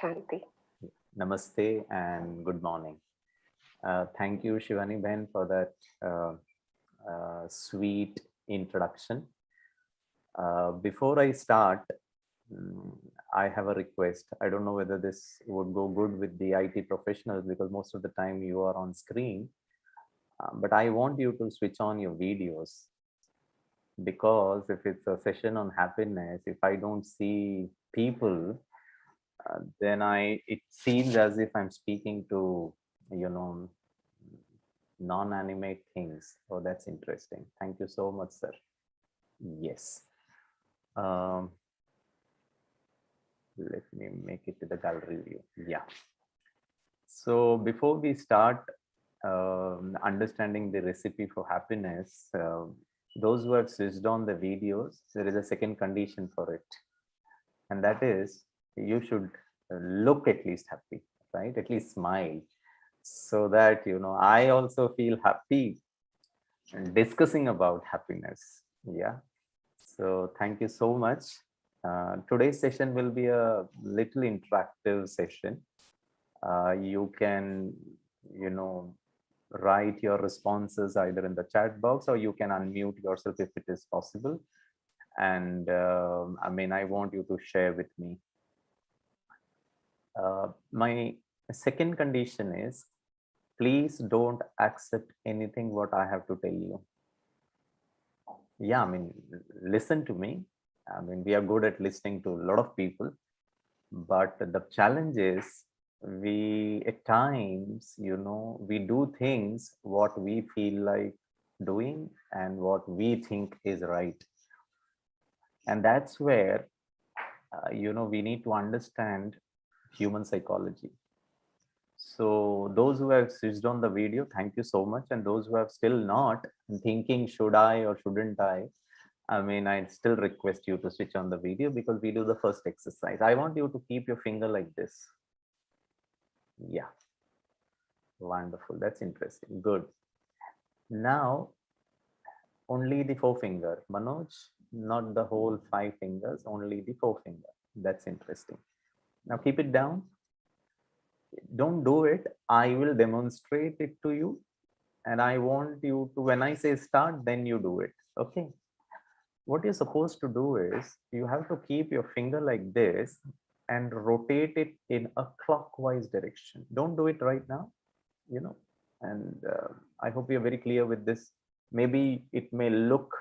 Shanti. Namaste and good morning. Thank you, Shivani Ben, for that sweet introduction. Before I start, mm, I have a request. I don't know whether this would go good with the IT professionals because most of the time you are on screen, but I want you to switch on your videos because if it's a session on happiness, if I don't see people, then it seems as if I'm speaking to, you know, non-animate things. Oh, that's interesting. Thank you so much, sir. Yes. Um, let me make it to the gallery view. Yeah. So before we start understanding the recipe for happiness, those who have switched on the videos, there is a second condition for it. And that is you should look at least happy, right? At least smile so that, I also feel happy and discussing about happiness. Yeah. So thank you so much. Today's session will be a little interactive session. You can, write your responses either in the chat box or you can unmute yourself if it is possible. And I want you to share with me. My second condition is please don't accept anything what I have to tell you. Yeah, listen to me. We are good at listening to a lot of people, but the challenge is we at times, we do things what we feel like doing and what we think is right. And that's where, we need to understand human psychology. So those who have switched on the video, thank you so much. And those who have still not thinking, should I or shouldn't I I still request you to switch on the video because we do the first exercise. I want you to keep your finger like this. Yeah. Wonderful. That's interesting. Good. Now, only the forefinger. Manoj, not the whole 5 fingers, only the forefinger. That's interesting. Now keep it down. Don't do it. I will demonstrate it to you. And I want you to, when I say start, then you do it. Okay. What you're supposed to do is you have to keep your finger like this and rotate it in a clockwise direction. Don't do it right now, and I hope you're very clear with this. Maybe it may look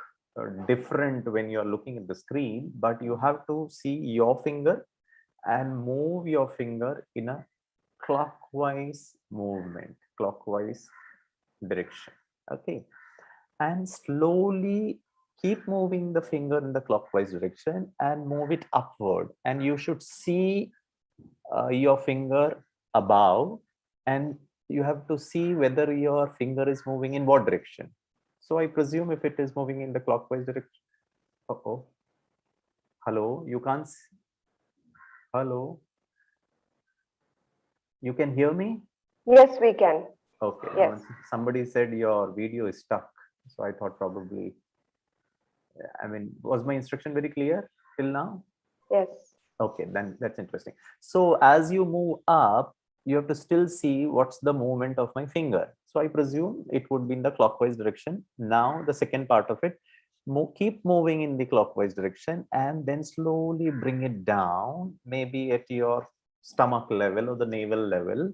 different when you're looking at the screen, but you have to see your finger and move your finger in a clockwise movement, clockwise direction. Okay. And slowly keep moving the finger in the clockwise direction and move it upward. And you should see your finger above, and you have to see whether your finger is moving in what direction. So I presume if it is moving in the clockwise direction. Uh-oh. Hello, you can't. Hello. You can hear me? Yes, we can. Okay. Yes. Somebody said your video is stuck. So I thought probably, was my instruction very clear till now? Yes. Okay, then that's interesting. So as you move up, you have to still see what's the movement of my finger. So I presume it would be in the clockwise direction. Now the second part of it, keep moving in the clockwise direction and then slowly bring it down, maybe at your stomach level or the navel level,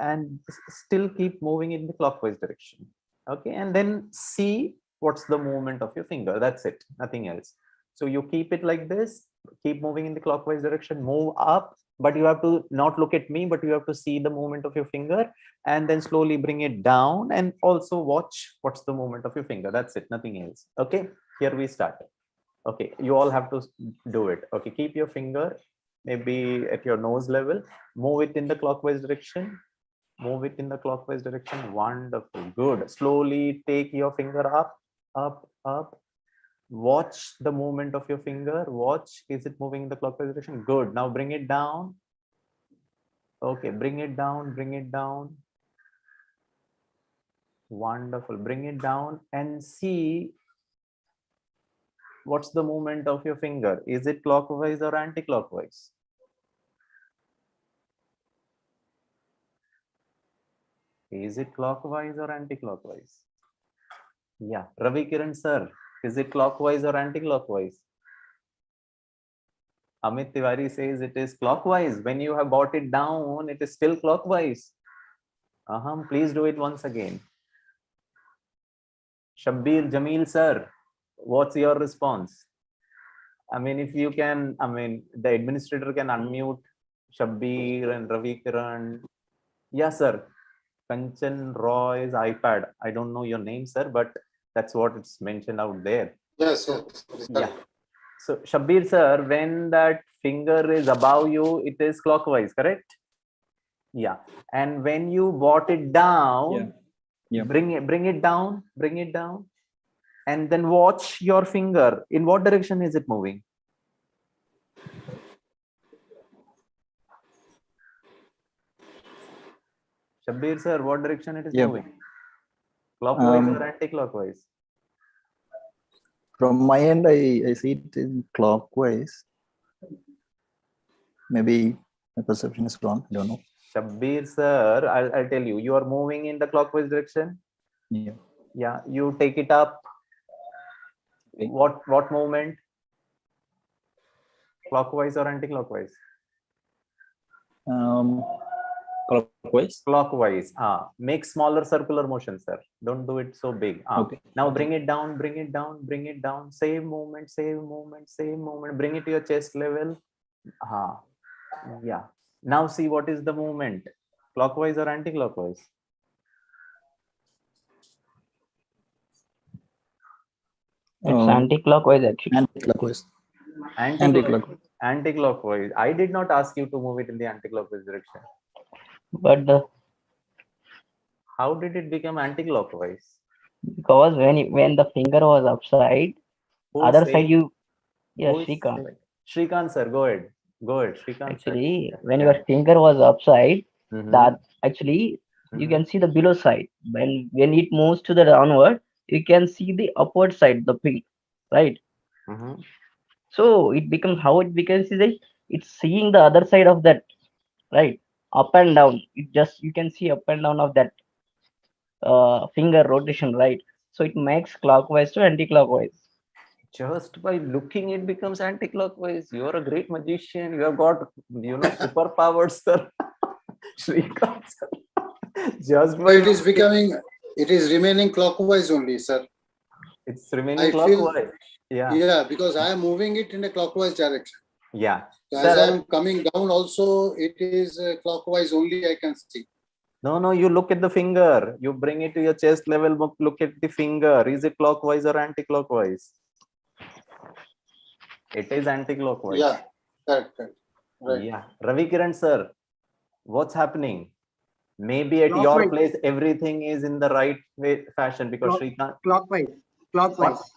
and still keep moving in the clockwise direction. Okay, and then see what's the movement of your finger. That's it, nothing else. So you keep it like this, keep moving in the clockwise direction, move up, but you have to not look at me, but you have to see the movement of your finger and then slowly bring it down and also watch what's the movement of your finger. That's it, nothing else. Okay, here we start. Okay, you all have to do it. Okay, keep your finger maybe at your nose level, move it in the clockwise direction, move it in the clockwise direction. Wonderful. Good. Slowly take your finger up, up, up. Watch the movement of your finger. Watch, is it moving in the clockwise direction? Good. Now bring it down. Okay, bring it down, bring it down. Wonderful. Bring it down and see what's the movement of your finger. Is it clockwise or anti-clockwise? Is it clockwise or anti-clockwise? Yeah, Ravi Kiran sir, is it clockwise or anti-clockwise? Amit Tiwari says it is clockwise. When you have brought it down, it is still clockwise. Please do it once again. Shabbir Jamil sir, what's your response? I mean, if you can, I mean, the administrator can unmute Shabbir and Ravi Kiran. Yes, sir. Kanchan Roy's iPad. I don't know your name, sir, but that's what it's mentioned out there. Yes, Yeah. So, Shabbir, sir, when that finger is above you, it is clockwise, correct? Yeah. And when you brought it down, bring it down, and then watch your finger. In what direction is it moving? Shabbir, sir, what direction it is moving? Clockwise or anti-clockwise? From my end, I see it in clockwise. Maybe my perception is wrong. I don't know. Shabbir, sir, I'll tell you, you are moving in the clockwise direction. Yeah. Yeah, you take it up. Okay. What movement? Clockwise or anti-clockwise? Clockwise. Clockwise. Make smaller circular motion, sir. Don't do it so big. Okay. Now bring it down, bring it down, bring it down. Same movement, same movement, same movement. Bring it to your chest level. Yeah. Now see what is the movement. Clockwise or anti-clockwise? It's anti-clockwise actually. Anti-clockwise. Anti-clockwise. I did not ask you to move it in the anti-clockwise direction. But How did it become anti-clockwise? because when the finger was upside, other side you Shrikant. Shrikant sir, go ahead. Shrikant actually sir. When your finger was upside, that actually you can see the below side. When it moves to the downward, you can see the upward side, the pink, right? So it becomes how it becomes is that it's seeing the other side of that, right? Up and down. You can see up and down of that finger rotation, right? So it makes clockwise to anti-clockwise. Just by looking, it becomes anti-clockwise. You are a great magician. You have got, superpowers, sir. Shrikant sir. Just by it is remaining clockwise only, sir. It's remaining clockwise. Yeah, because I am moving it in a clockwise direction. Yeah. So as I am coming down also, it is clockwise only, I can see. No, you look at the finger. You bring it to your chest level, look at the finger. Is it clockwise or anti-clockwise? It is anti-clockwise. Yeah, correct. Right. Yeah. Ravi Kiran sir, what's happening? Maybe at your place, everything is in the right fashion because Shrikant. Clockwise.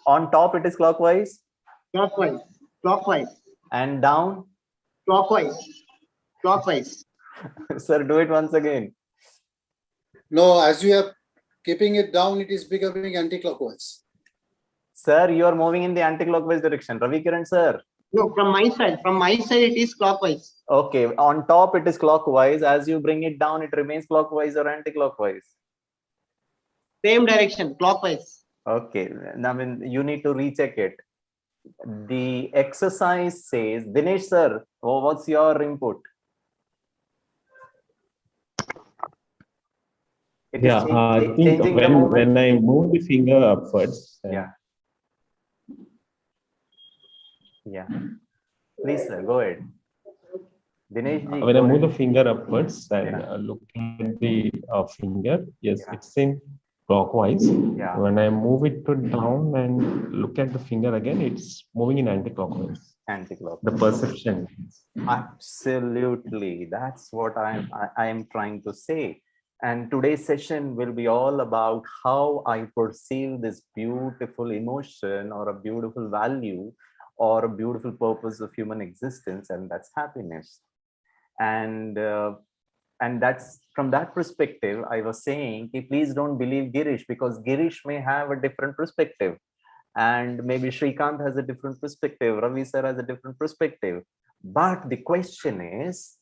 On top, it is clockwise. Clockwise. And down? Clockwise. Sir, do it once again. No, as you are keeping it down, it is becoming anti-clockwise. Sir, you are moving in the anti-clockwise direction. Ravi Kiran sir. No, from my side it is clockwise. Okay, on top it is clockwise. As you bring it down, it remains clockwise or anti-clockwise? Same direction, clockwise. Okay, now you need to recheck it. The exercise says, Dinesh sir, what's your input? I think when I move the finger upwards. Yeah. Please, sir, go ahead. Dinesh ji, when I move the finger upwards and looking at the finger, yes, it's in clockwise. When I move it to down and look at the finger again, it's moving in anti-clockwise. The perception. Absolutely. That's what I am trying to say. And today's session will be all about how I perceive this beautiful emotion or a beautiful value or a beautiful purpose of human existence, and that's happiness. And that's from that perspective, I was saying, please don't believe Gireesh, because Gireesh may have a different perspective. And maybe Shrikant has a different perspective, Ravi sir has a different perspective. But the question is,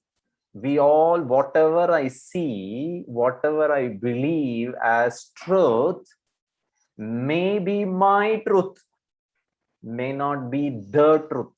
We all, whatever I see, whatever I believe as truth, may be my truth, may not be the truth.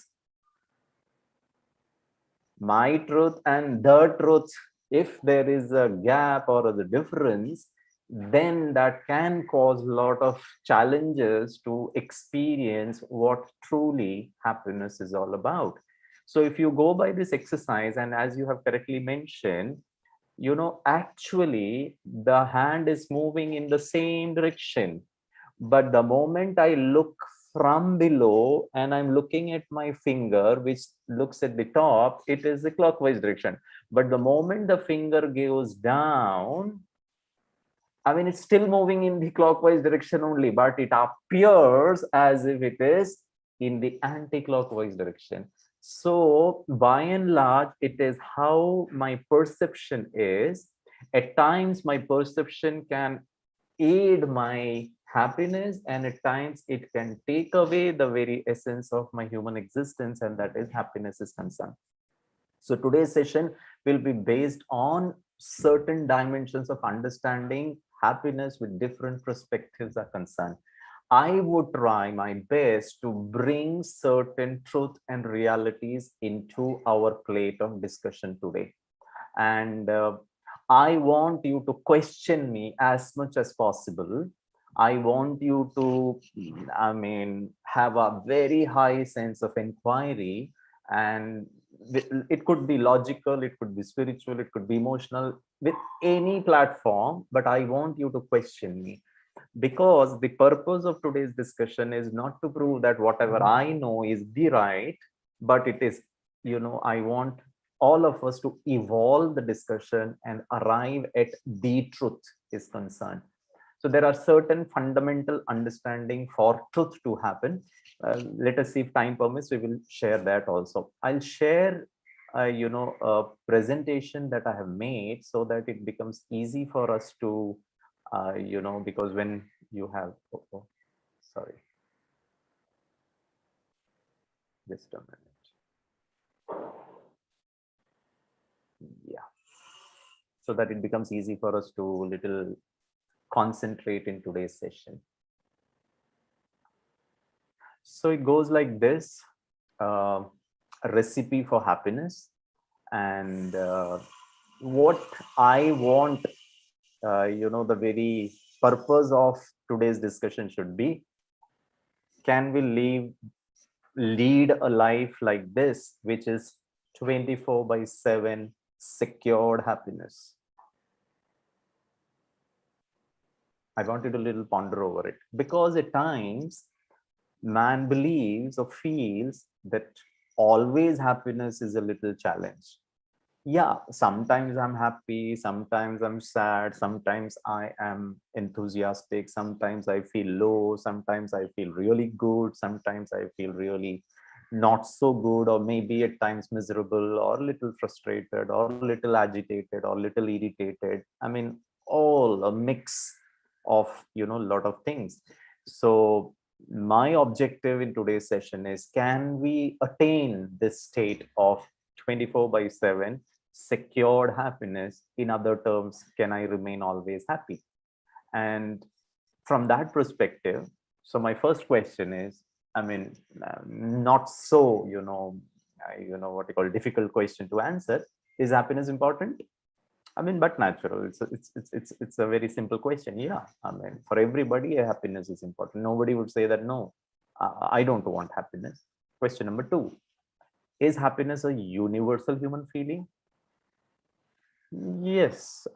My truth and the truth, if there is a gap or the difference, then that can cause a lot of challenges to experience what truly happiness is all about. So if you go by this exercise, and as you have correctly mentioned, actually the hand is moving in the same direction. But the moment I look from below and I'm looking at my finger, which looks at the top, it is the clockwise direction. But the moment the finger goes down, I mean, it's still moving in the clockwise direction only, but it appears as if it is in the anti-clockwise direction. So by and large, it is how my perception is. At times, my perception can aid my happiness, and at times it can take away the very essence of my human existence, and that is happiness is concerned. So today's session will be based on certain dimensions of understanding happiness with different perspectives are concerned. I would try my best to bring certain truth and realities into our plate of discussion today. And I want you to question me as much as possible. I want you to, have a very high sense of inquiry, and it could be logical, it could be spiritual, it could be emotional, with any platform, but I want you to question me, because the purpose of today's discussion is not to prove that whatever I know is the right, but it is, I want all of us to evolve the discussion and arrive at the truth is concerned. So there are certain fundamental understanding for truth to happen. Let us see if time permits, we will share that also. I'll share a presentation that I have made so that it becomes easy for us to because when you have sorry, just a minute. Yeah, so that it becomes easy for us to little concentrate in today's session. So it goes like this: a recipe for happiness. And what I want, the very purpose of today's discussion should be, can we lead a life like this, which is 24/7 secured happiness? I want you to little ponder over it, because at times man believes or feels that always happiness is a little challenge. Yeah, sometimes I'm happy, sometimes I'm sad, sometimes I am enthusiastic, sometimes I feel low, sometimes I feel really good, sometimes I feel really not so good, or maybe at times miserable, or little frustrated, or little agitated, or little irritated. I mean, all a mix of a lot of things. So my objective in today's session is, can we attain this state of 24/7 secured happiness? In other terms, can I remain always happy? And from that perspective, so my first question is, not so what you call difficult question to answer. Is happiness important? But natural. It's a very simple question. Yeah, for everybody, happiness is important. Nobody would say that no, I don't want happiness. Question number two: is happiness a universal human feeling? Yes,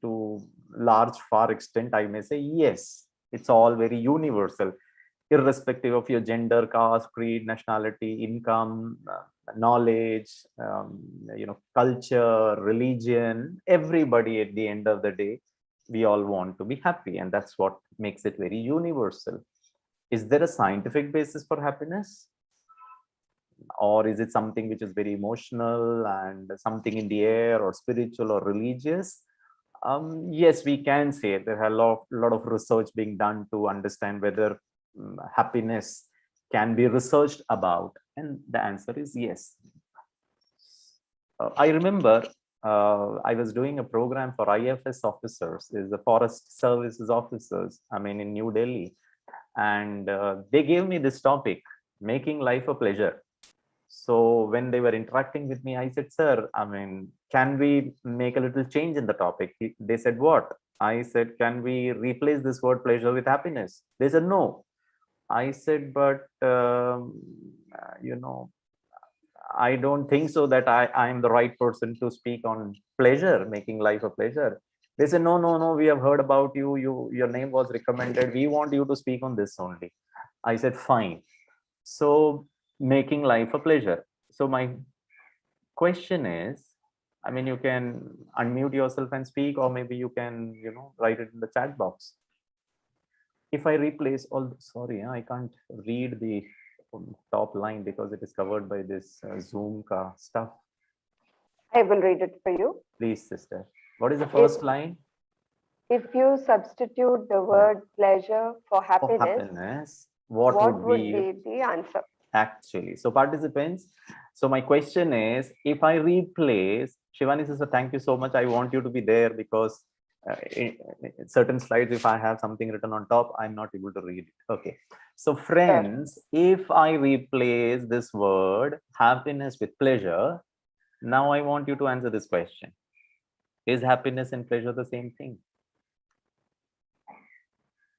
to large far extent, I may say yes. It's all very universal, irrespective of your gender, caste, creed, nationality, income, knowledge, culture, religion. Everybody, at the end of the day, we all want to be happy, and that's what makes it very universal. Is there a scientific basis for happiness? Or is it something which is very emotional and something in the air, or spiritual or religious? Yes, we can say there are a lot of research being done to understand whether happiness can be researched about, and the answer is yes. I remember I was doing a program for IFS officers, is the Forest Services officers, I mean, in New Delhi. And they gave me this topic, making life a pleasure. So when they were interacting with me, I said, sir, I mean, can we make a little change in the topic? They said, what? I said, can we replace this word pleasure with happiness? They said, no. I said, but, I don't think so that I am the right person to speak on pleasure, making life a pleasure. They said, no, no, no, we have heard about you. Your name was recommended. We want you to speak on this only. I said, fine. So making life a pleasure. So my question is, I mean, you can unmute yourself and speak, or maybe you can, write it in the chat box. If I replace all, sorry, I can't read the top line because it is covered by this Zoom stuff. I will read it for you. Please, sister. What is the first line? If you substitute the word pleasure for For happiness, what what would be the answer? actually? So participants, so my question is, if I replace, Shivani sister, thank you so much. I want you to be there because in certain slides, if I have something written on top, I'm not able to read it. Okay. So friends, if I replace this word happiness with pleasure, now I want you to answer this question. Is happiness and pleasure the same thing?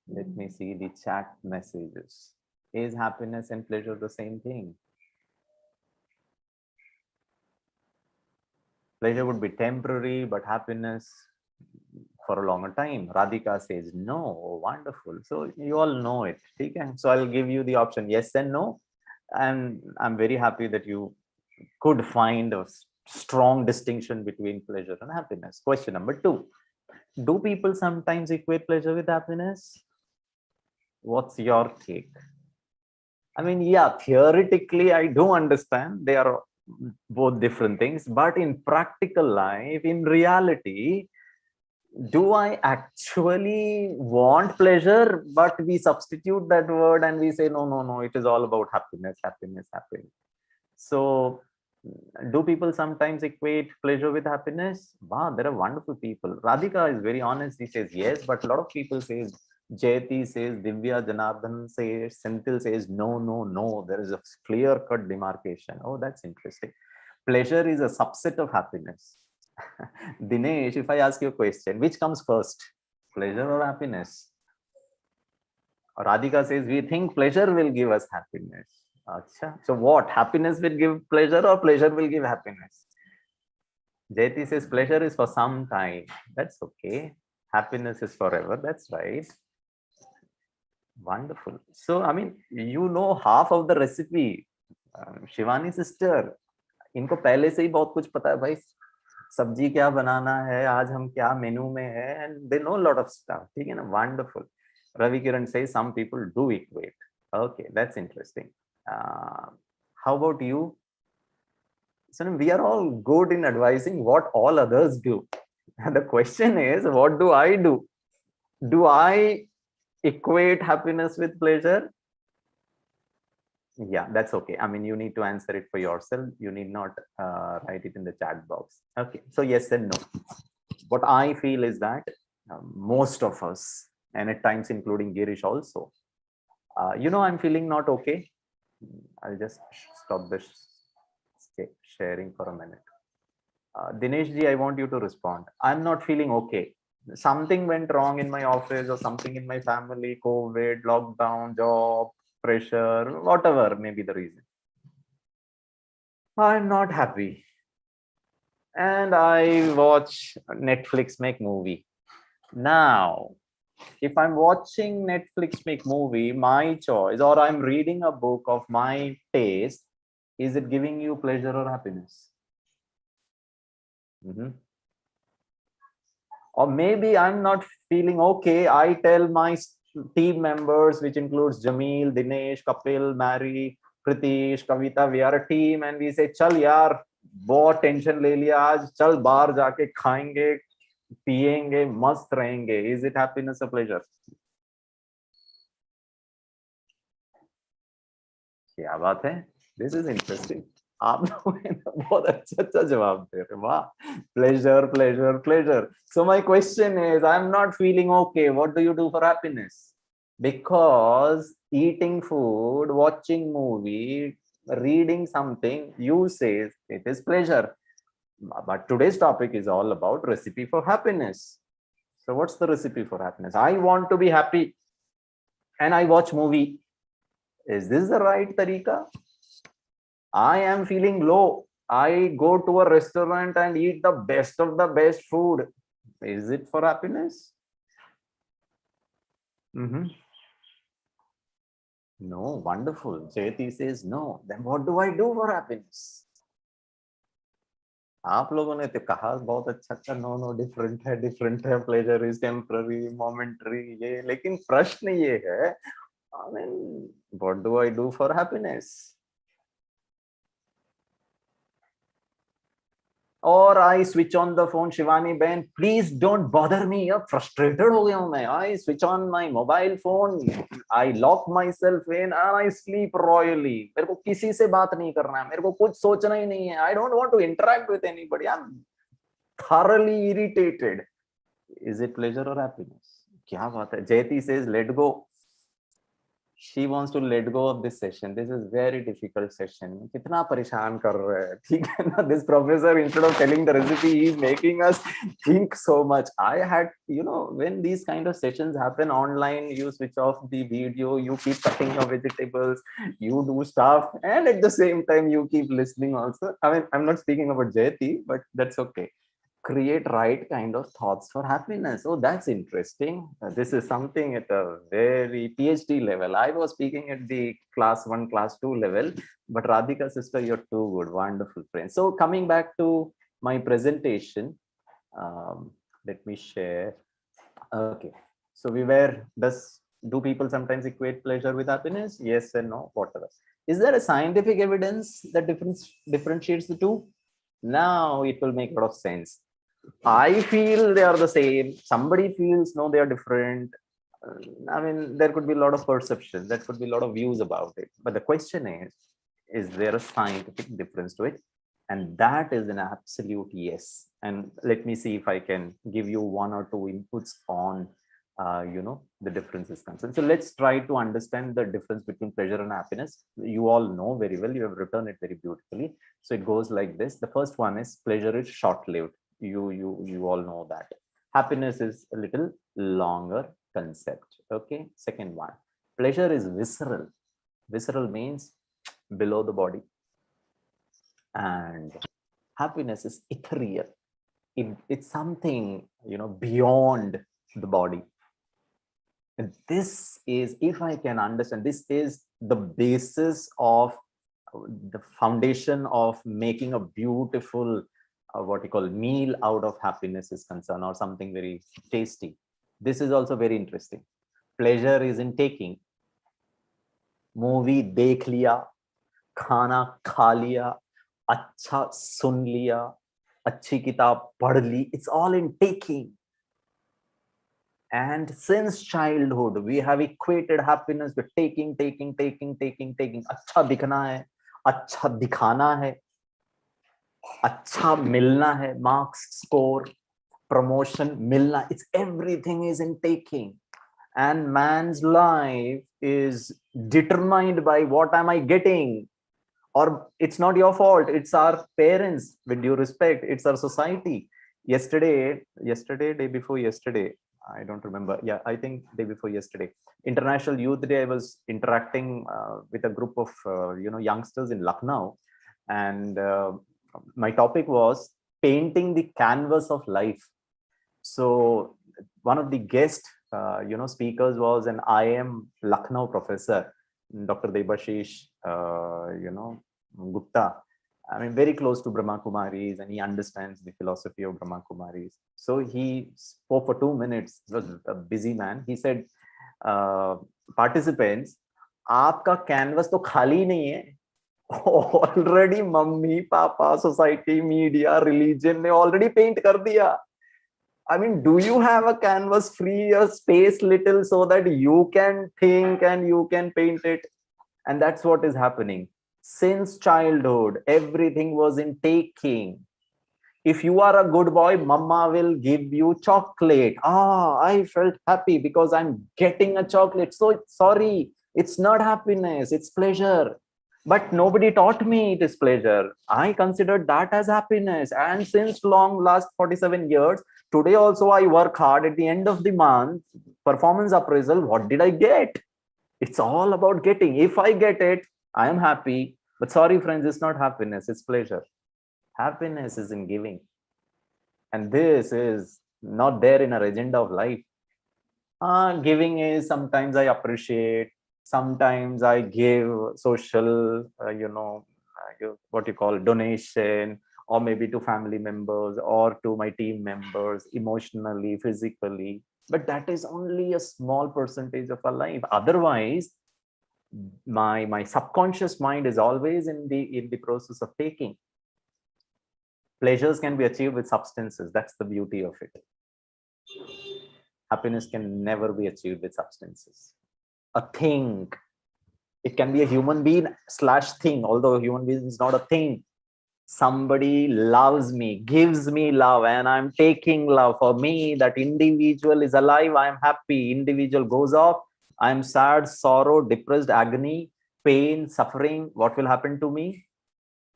Let me see the chat messages. Is happiness and pleasure the same thing? Pleasure would be temporary, but happiness for a longer time. Radhika says no. Oh, wonderful. So you all know it. Okay? So I'll give you the option yes and no. And I'm very happy that you could find a strong distinction between pleasure and happiness. Question number 2. Do people sometimes equate pleasure with happiness? What's your take? I mean, yeah, theoretically, I do understand they are both different things, but in practical life, in reality, do I actually want pleasure, but we substitute that word and we say, no, no, no, it is all about happiness, happiness, happiness. So do people sometimes equate pleasure with happiness? Wow, there are wonderful people. Radhika is very honest. He says yes, but a lot of people says, Jayati says, Divya, Janardhan says, Senthil says, no, no, no. There is a clear-cut demarcation. Oh, that's interesting. Pleasure is a subset of happiness. Dinesh, if I ask you a question, which comes first, pleasure or happiness? Radhika says, we think pleasure will give us happiness. Achha. So what, happiness will give pleasure or pleasure will give happiness? Jayati says, pleasure is for some time. That's okay. Happiness is forever. That's right. Wonderful. So, I mean, you know half of the recipe. Shivani sister, इनको पहले से ही बहुत कुछ पता है भाई, सब्जी क्या बनाना है, आज हम क्या मेनू में है, and they know a lot of stuff. ठीक है ना? Wonderful. Ravi Kiran says some people do equate. Okay, that's interesting. How about you? So we are all good in advising what all others do. And the question is, what do I do? Do I equate happiness with pleasure? Yeah, that's okay. I mean, you need to answer it for yourself. You need not write it in the chat box. Okay, so yes and no. What I feel is that most of us, and at times including Gireesh also, I'm feeling not okay. I'll just stop this sharing for a minute. Dinesh ji, I want you to respond. I'm not feeling okay. Something went wrong in my office or something in my family, COVID, lockdown, job, pressure, whatever may be the reason. I'm not happy. And I watch Netflix make movie. Now, if I'm watching Netflix make movie, my choice, or I'm reading a book of my taste, is it giving you pleasure or happiness? Or maybe I'm not feeling okay. I tell my team members, which includes Jameel, Dinesh, Kapil, Mary, Pritish, Kavita, we are a team, and we say, chal yaar, बहुत tension ले लिया आज, चल बाहर जाके खाएंगे, पिएंगे, मस्त रहेंगे. Is it happiness or pleasure? क्या बात है? This is interesting. आप लोगों ने बहुत अच्छा जवाब दे रहे, वाह, pleasure, pleasure, pleasure. So my question is, I'm not feeling okay. What do you do for happiness? Because eating food, watching movie, reading something, you say it is pleasure. But today's topic is all about recipe for happiness. So what's the recipe for happiness? I want to be happy and I watch movie. Is this the right tariqa? I am feeling low. I go to a restaurant and eat the best of the best food. Is it for happiness? No, wonderful. Jayati says no. Then what do I do for happiness? आप लोगों ने तो कहा बहुत अच्छा, no different है, pleasure is temporary, momentary, ये, लेकिन प्रश्न ये है, I mean, what do I do for happiness? Or I switch on the phone, Shivani Ben, please don't bother me. अब frustrated हो गया हूँ मैं. I switch on my mobile phone, I lock myself in and I sleep royally. मेरे को किसी से बात नहीं करना है, मेरे को कुछ सोचना ही नहीं है. I don't want to interact with anybody. I'm thoroughly irritated. Is it pleasure or happiness? क्या बात है? Jayati says, let go. She wants to let go of this session. This is very difficult session. कितना परेशान कर रहे हैं, ठीक है ना? This professor, instead of telling the recipe, he is making us think so much. I had, when these kind of sessions happen online, you switch off the video, you keep cutting your vegetables, you do stuff, and at the same time, you keep listening also. I mean, I'm not speaking about Jayati, but that's okay. Create right kind of thoughts for happiness. Oh, that's interesting. This is something at a very PhD level. I was speaking at the class 1, class 2 level, but Radhika sister, you're too good. Wonderful friend. So coming back to my presentation, let me share. Okay. So do people sometimes equate pleasure with happiness? Yes and no, whatever. Is there a scientific evidence that differentiates the two? Now it will make a lot of sense. I feel they are the same. Somebody feels no, they are different. I mean, there could be a lot of perception. There could be a lot of views about it. But the question is there a scientific difference to it? And that is an absolute yes. And let me see if I can give you 1 or 2 inputs on, the difference is concerned. So let's try to understand the difference between pleasure and happiness. You all know very well. You have written it very beautifully. So it goes like this. The first one is pleasure is short-lived. You all know that. Happiness is a little longer concept. Okay. Second one, pleasure is visceral. Visceral means below the body, and happiness is ethereal. It's something beyond the body. And this is, if I can understand, this is the basis of the foundation of making a beautiful what you call meal out of happiness is concerned, or something very tasty. This is also very interesting. Pleasure is in taking. Movie dekh liya, khana kha liya, अच्छा सुन लिया, अच्छी किताब पढ़ ली. It's all in taking. And since childhood, we have equated happiness with taking. अच्छा दिखना है, अच्छा दिखाना है, अच्छा मिलना है, marks, score, promotion, मिलना. It's everything is in taking. And man's life is determined by what am I getting? Or it's not your fault. It's our parents, with due respect. It's our society. Yesterday, day before yesterday, I don't remember. Yeah, I think day before yesterday, International Youth Day, I was interacting with a group of youngsters in Lucknow, and my topic was painting the canvas of life. So one of the guest speakers was an IIM Lucknow professor, Dr. Debashish Gupta. I mean, very close to Brahma Kumaris, and he understands the philosophy of Brahma Kumaris. So he spoke for 2 minutes. He was a busy man. He said, participants, आपका canvas तो खाली नहीं है. Already mummy, papa, society, media, religion ने already paint कर दिया. I mean, do you have a canvas, free a space little so that you can think and you can paint it? And that's what is happening. Since childhood, everything was in taking. If you are a good boy, mama will give you chocolate. I felt happy because I'm getting a chocolate. So sorry, it's not happiness, it's pleasure. But nobody taught me it is pleasure. I considered that as happiness. And since last 47 years, today also I work hard. At the end of the month, performance appraisal, what did I get? It's all about getting. If I get it, I am happy. But sorry, friends, it's not happiness, it's pleasure. Happiness is in giving. And this is not there in our agenda of life. Giving is sometimes I appreciate, sometimes I give social, what you call donation, or maybe to family members or to my team members, emotionally, physically. But that is only a small percentage of our life. Otherwise, my subconscious mind is always in the process of taking. Pleasures can be achieved with substances. That's the beauty of it. Happiness can never be achieved with substances. A thing, it can be a human being / thing, although a human being is not a thing. Somebody loves me, gives me love, and I'm taking love. For me, that individual is alive, I'm happy. Individual goes off, I'm sad, sorrow, depressed, agony, pain, suffering. What will happen to me?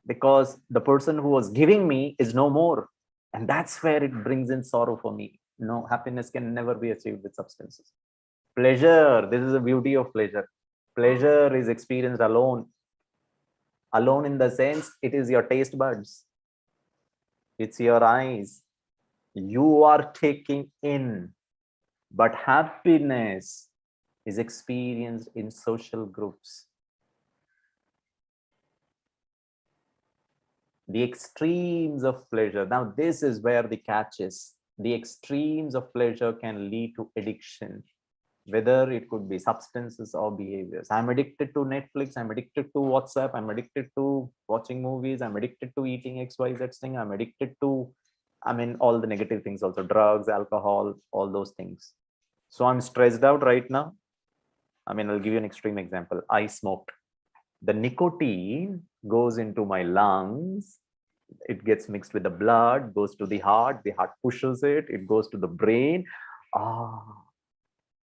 Because the person who was giving me is no more. And that's where it brings in sorrow for me. No, happiness can never be achieved with substances. Pleasure, this is the beauty of pleasure. Pleasure is experienced alone. Alone in the sense, it is your taste buds. It's your eyes. You are taking in. But happiness is experienced in social groups. The extremes of pleasure. Now, this is where the catch is. The extremes of pleasure can lead to addiction, whether it could be substances or behaviors. I'm addicted to Netflix. I'm addicted to WhatsApp. I'm addicted to watching movies. I'm addicted to eating XYZ thing. I'm addicted to, all the negative things also, drugs, alcohol, all those things. So I'm stressed out right now. I'll give you an extreme example. I smoked. The nicotine goes into my lungs, it gets mixed with the blood, goes to the heart pushes it, it goes to the brain.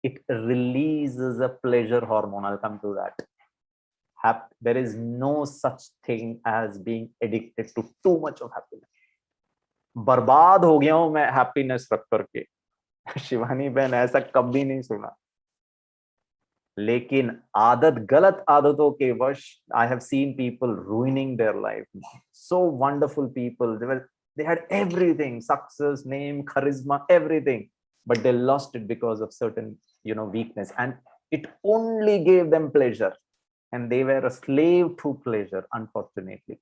It releases a pleasure hormone. I'll come to that. There is no such thing as being addicted to too much of happiness. बर्बाद हो गया हूं मैं happiness रख करके. शिवानी बहन ऐसा कभी नहीं सुना. लेकिन गलत आदतों के वश I have seen people ruining their life. So wonderful people, they had everything, success, name, charisma, everything, but they lost it because of certain weakness, and it only gave them pleasure, and they were a slave to pleasure, unfortunately.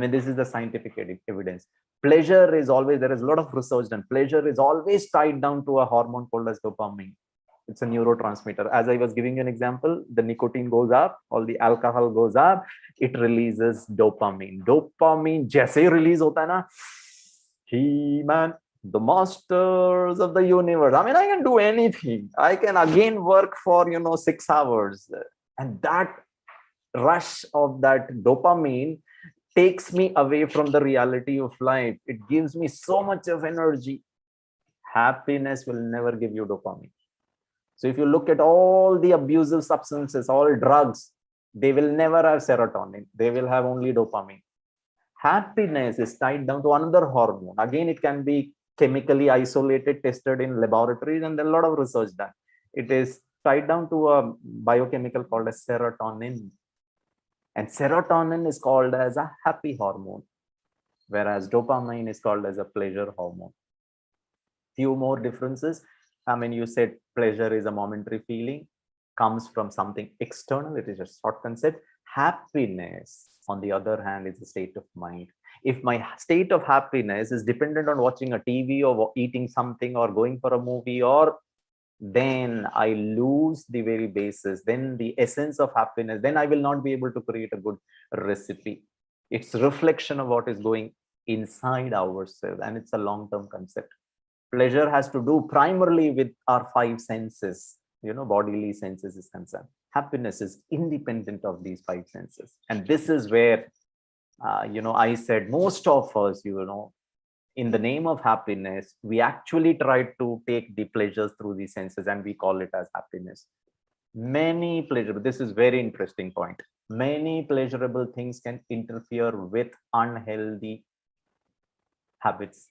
This is the scientific evidence. Pleasure is always, there is a lot of research done, pleasure is always tied down to a hormone called as dopamine. It's a neurotransmitter. As I was giving you an example, the nicotine goes up, all the alcohol goes up, it releases dopamine. Dopamine jaise release hota hai na, He-Man, the masters of the universe. I can do anything. I can again work for 6 hours. And that rush of that dopamine takes me away from the reality of life. It gives me so much of energy. Happiness will never give you dopamine. So if you look at all the abusive substances, all drugs, they will never have serotonin. They will have only dopamine. Happiness is tied down to another hormone. Again, it can be chemically isolated, tested in laboratories, and then a lot of research done. It is tied down to a biochemical called as serotonin. And serotonin is called as a happy hormone, whereas dopamine is called as a pleasure hormone. Few more differences. You said pleasure is a momentary feeling, comes from something external. It is a short concept. Happiness, on the other hand, is a state of mind. If my state of happiness is dependent on watching a TV or eating something or going for a movie, then I lose the very basis, then the essence of happiness, then I will not be able to create a good recipe. It's a reflection of what is going inside ourselves, and it's a long-term concept. Pleasure has to do primarily with our 5 senses, bodily senses is concerned. Happiness is independent of these five senses. And this is where, I said most of us, in the name of happiness, we actually try to take the pleasures through the senses and we call it as happiness. Many pleasurable, this is very interesting point. Many pleasurable things can interfere with unhealthy habits.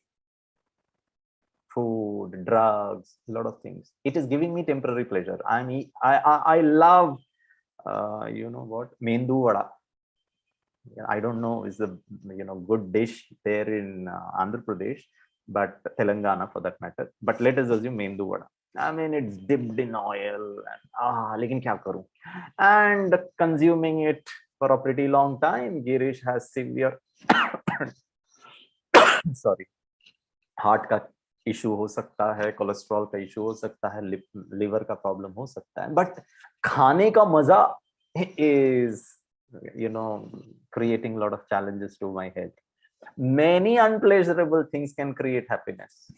Food, drugs, a lot of things. It is giving me temporary pleasure. I love, mendu vada. I don't know is the good dish there in Andhra Pradesh, but Telangana for that matter. But let us assume mendu vada. I mean, it's dipped in oil and lekin kya karu? And consuming it for a pretty long time, Gireesh has severe sorry, heart का issue हो सकता है, cholesterol का issue हो सकता है, liver का problem हो सकता है. But खाने का मजा is creating a lot of challenges to my health. Many unpleasurable things can create happiness.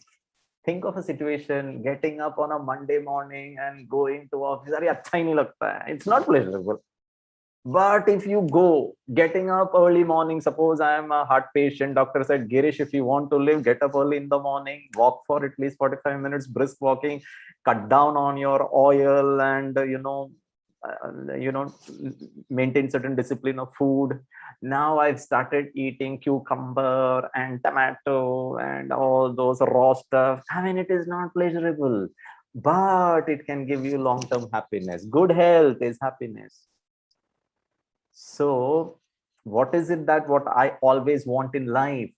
Think of a situation getting up on a Monday morning and going to office. अरे अच्छा ही नहीं लगता है. It's not pleasurable. But if you go getting up early morning, suppose I am a heart patient, doctor said, Gireesh, if you want to live, get up early in the morning, walk for at least 45 minutes, brisk walking, cut down on your oil and, maintain certain discipline of food. Now I've started eating cucumber and tomato and all those raw stuff. I mean, it is not pleasurable, but it can give you long-term happiness. Good health is happiness. So what is it that what I always want in life?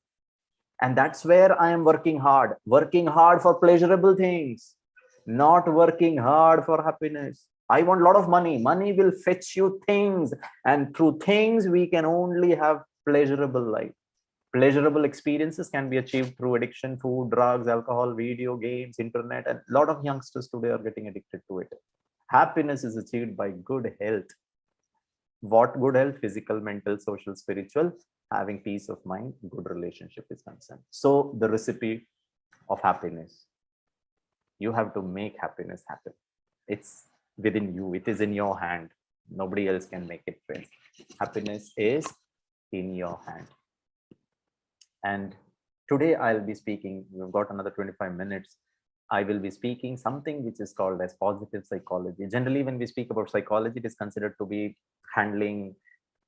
And that's where I am working hard for pleasurable things, not working hard for happiness. I want a lot of money. Money will fetch you things, and through things we can only have pleasurable life. Pleasurable experiences can be achieved through addiction, food, drugs, alcohol, video games, internet, and a lot of youngsters today are getting addicted to it. Happiness is achieved by good health. What good health? Physical, mental, social, spiritual, having peace of mind, good relationship is concerned. So the recipe of happiness, you have to make happiness happen. It's within you. It is in your hand. Nobody else can make it, friends. Happiness is in your hand. And today I'll be speaking, we've got another 25 minutes. I will be speaking something which is called as positive psychology. Generally, when we speak about psychology, it is considered to be handling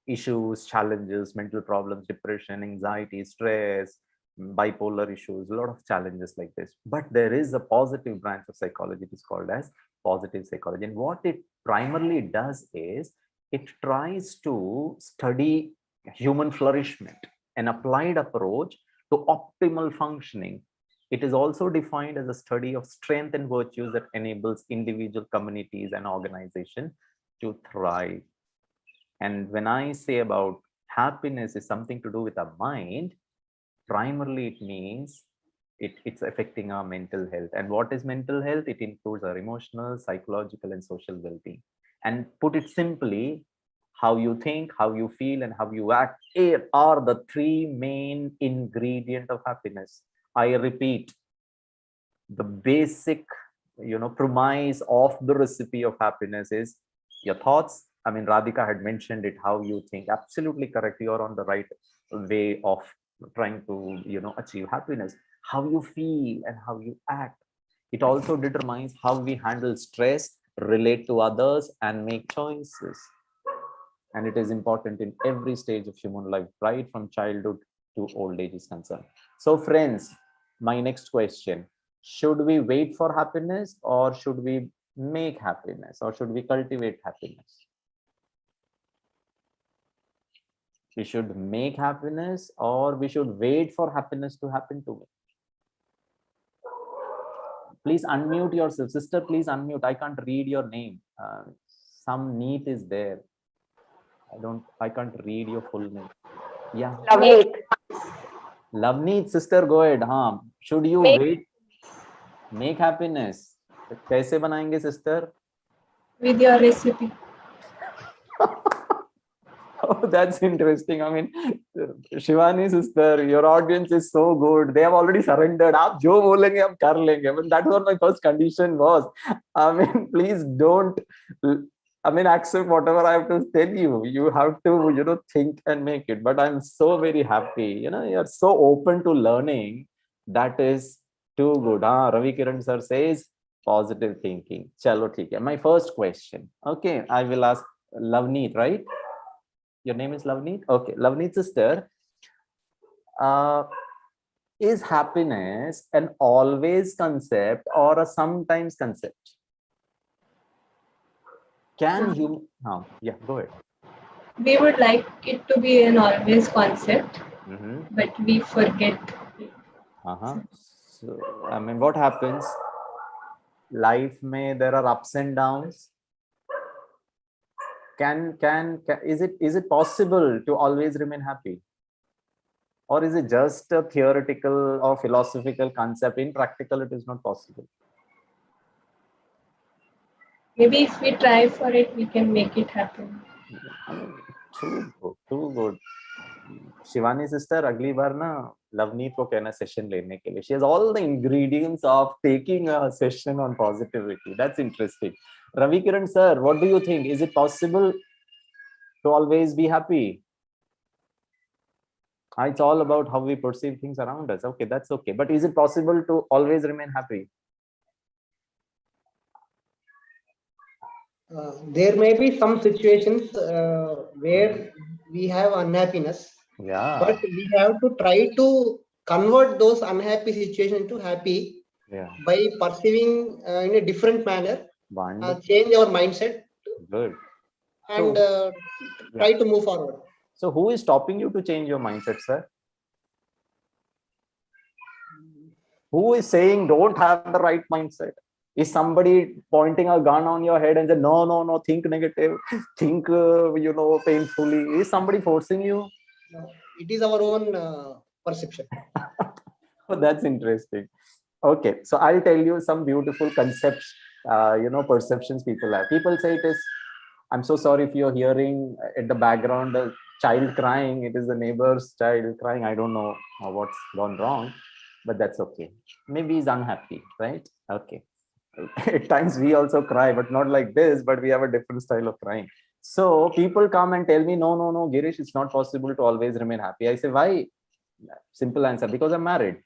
issues, challenges, mental problems, depression, anxiety, stress, bipolar issues, a lot of challenges like this. But there is a positive branch of psychology. It is called as positive psychology. And what it primarily does is it tries to study human flourishment, an applied approach to optimal functioning. It is also defined as a study of strength and virtues that enables individual, communities, and organizations to thrive. And when I say about happiness is something to do with our mind, primarily it means it's affecting our mental health. And what is mental health? It includes our emotional, psychological, and social well-being. And put it simply, how you think, how you feel, and how you act are the three main ingredients of happiness. I repeat, the basic, premise of the recipe of happiness is your thoughts. I mean, Radhika had mentioned it, how you think. Absolutely correct. You're on the right way of trying to, achieve happiness. How you feel and how you act. It also determines how we handle stress, relate to others, and make choices. And it is important in every stage of human life, right from childhood to old age is concerned. So friends, my next question, should we wait for happiness, or should we make happiness, or should we cultivate happiness? We should make happiness, or we should wait for happiness to happen to me. Please unmute yourself. Sister, please unmute. I can't read your name. Some neat is there. I can't read your full name. Yeah. Lovely. Lavneet, sister, go ahead. Should you wait? Make happiness. कैसे बनाएंगे, sister? With your recipe. Oh, that's interesting. I mean, Shivani sister, your audience is so good. They have already surrendered. आप जो बोलेंगे हम कर लेंगे. I mean, that was my first condition was. I mean, please don't. I mean, accept whatever I have to tell you. You have to, think and make it. But I'm so very happy. You're so open to learning. That is too good. Ravi Kiran sir says positive thinking. Chalo, theek hai. My first question. Okay, I will ask Lavneet, right? Your name is Lavneet? Okay, Lavneet sister. Is happiness an always concept or a sometimes concept? Can you? Yeah, go ahead. We would like it to be an always concept, but we forget. So, I mean, what happens? Life there are ups and downs. Is it possible to always remain happy? Or is it just a theoretical or philosophical concept? In practical, it is not possible. Maybe if we try for it, we can make it happen. Too good. Shivani sister, अगली बार ना लवनीत को कहना session लेने के लिए. She has all the ingredients of taking a session on positivity. That's interesting. Ravi Kiran sir, what do you think? Is it possible to always be happy? It's all about how we perceive things around us. Okay, that's okay. But is it possible to always remain happy? There may be some situations where we have unhappiness, but we have to try to convert those unhappy situations into happy by perceiving in a different manner, change our mindset. Good. And try to move forward. So who is stopping you to change your mindset, sir? Who is saying don't have the right mindset? Is somebody pointing a gun on your head and say, no, think negative, think, painfully? Is somebody forcing you? No, it is our own perception. Oh, that's interesting. Okay, so I'll tell you some beautiful concepts, perceptions people have. People say it is, I'm so sorry if you're hearing at the background a child crying. It is the neighbor's child crying. I don't know what's gone wrong, but that's okay. Maybe he's unhappy, right? Okay. At times we also cry, but not like this, but we have a different style of crying. So people come and tell me, no, Gireesh, it's not possible to always remain happy. I say, why? Simple answer, because I'm married.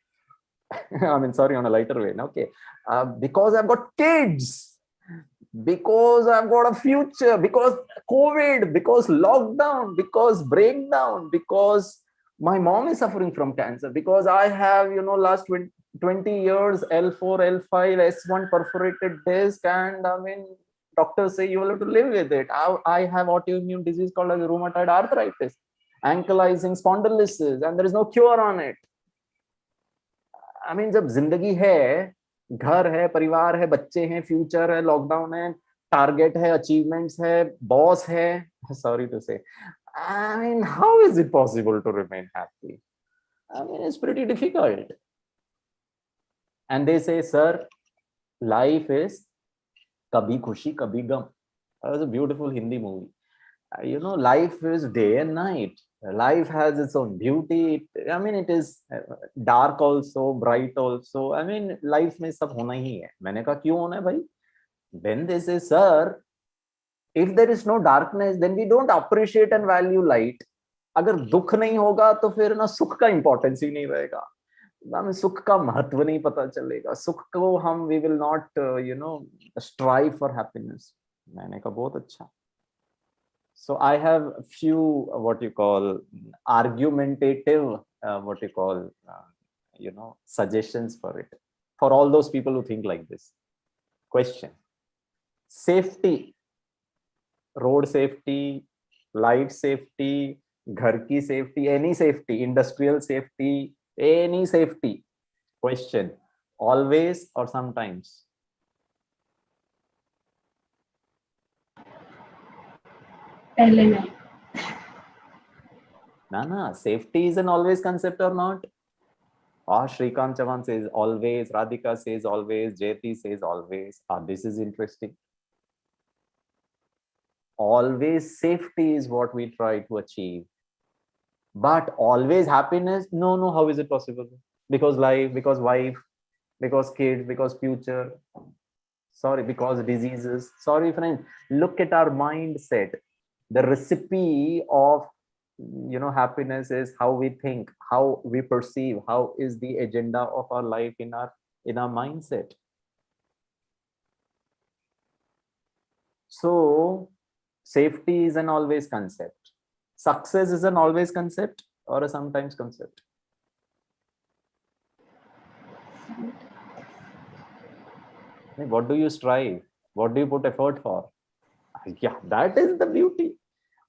I mean, sorry, on a lighter way. Okay. Because I've got kids, because I've got a future, because COVID, because lockdown, because breakdown, because my mom is suffering from cancer, because I have, last 20 years, L4, L5, S1 perforated disc, and I mean, doctors say you will have to live with it. I have autoimmune disease called as rheumatoid arthritis, ankylosing spondylosis, and there is no cure on it. I mean, जब जिंदगी है, घर है, परिवार है, बच्चे हैं, future है, लॉकडाउन है, टारगेट है, अचीवमेंट्स है, बॉस है, sorry to say, I mean, how is it possible to remain happy? I mean, it's pretty difficult. And they say, sir, life is kabhi khushi, kabhi gum. That was a beautiful Hindi movie. Life is day and night. Life has its own beauty. I mean, it is dark also, bright also. I mean, life में सब होना ही है. मैंने कहा क्यों होना है भाई? Then they say, sir, if there is no darkness, then we don't appreciate and value light. अगर दुख नहीं होगा तो फिर ना सुख का importance ही नहीं रहेगा. हमें सुख का महत्व नहीं पता चलेगा. सुख को हम we will not strive for happiness. मैंने कहा बहुत अच्छा. So I have a few what you call argumentative suggestions for it, for all those people who think like this. Question: safety, road safety, light safety, ghar ki safety, any safety, industrial safety, any safety. Question: always or sometimes? Nana, safety is an always concept or not? Shrikant Chavan says always, Radhika says always, Jyoti says always. This is interesting. Always safety is what we try to achieve. But always happiness? No, how is it possible? Because life, because wife, because kids, because future. Sorry, because diseases. Sorry, friends. Look at our mindset. The recipe of happiness is how we think, how we perceive, how is the agenda of our life in our mindset. So safety is an always concept. Success is an always concept or a sometimes concept. What do you strive? What do you put effort for? Yeah, that is the beauty.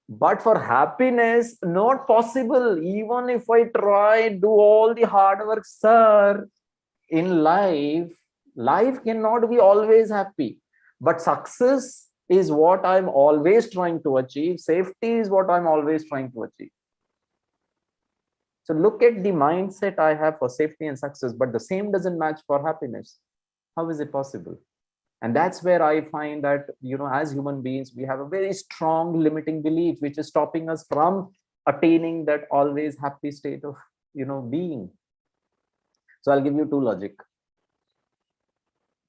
But for happiness, not possible. Even if I try, do all the hard work, sir, in life, life cannot be always happy. But success is what I'm always trying to achieve. Safety is what I'm always trying to achieve. So look at the mindset I have for safety and success, but the same doesn't match for happiness. How is it possible? And that's where I find that, as human beings, we have a very strong limiting belief, which is stopping us from attaining that always happy state of, being. So I'll give you two logic.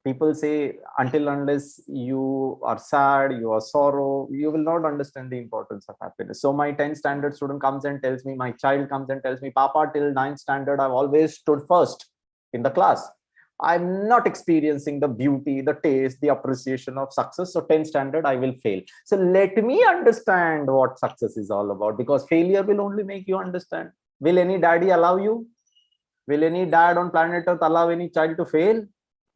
People say, until unless you are sad, you are sorrow, you will not understand the importance of happiness. So my 10th standard student comes and tells me, my child comes and tells me, Papa, till 9th standard, I've always stood first in the class. I'm not experiencing the beauty, the taste, the appreciation of success. So 10th standard, I will fail. So let me understand what success is all about, because failure will only make you understand. Will any daddy allow you? Will any dad on planet Earth allow any child to fail?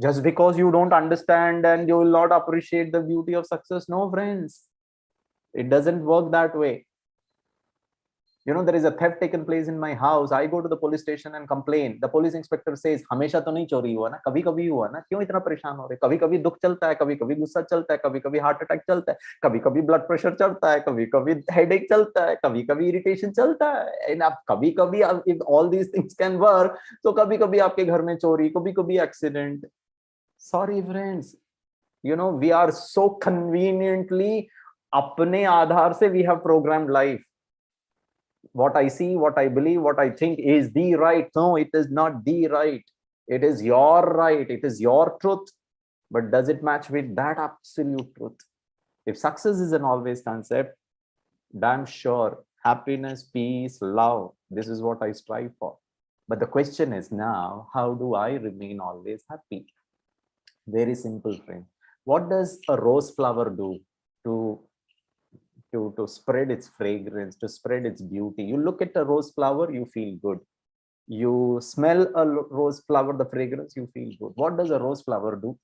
Just because you don't understand and you will not appreciate the beauty of success? No, friends. It doesn't work that way. There is a theft taken place in my house. I go to the police station and complain. The police inspector says, हमेशा तो नहीं चोरी हुआ ना, कभी कभी हुआ ना, क्यों इतना परेशान हो रहे? कभी कभी दुख चलता है, कभी कभी गुस्सा चलता है, कभी कभी हार्ट अटैक चलता है, कभी कभी ब्लड प्रेशर चलता है, कभी कभी हेडेक चलता है, कभी कभी इरिटेशन चलता है. एंड आप कभी कभी, if all these things can work, तो कभी कभी आपके घर में चोरी, कभी कभी accident. Sorry friends, we are so conveniently अपने आधार से we have programmed life. What I see, what I believe, what I think is the right. No, it is not the right. It is your right. It is your truth. But does it match with that absolute truth? If success is an always concept, damn sure, happiness, peace, love, this is what I strive for. But the question is now, how do I remain always happy? Very simple, friend. What does a rose flower do to spread its fragrance, to spread its beauty? You look at a rose flower, you feel good. You smell a rose flower, the fragrance, you feel good. What does a rose flower do?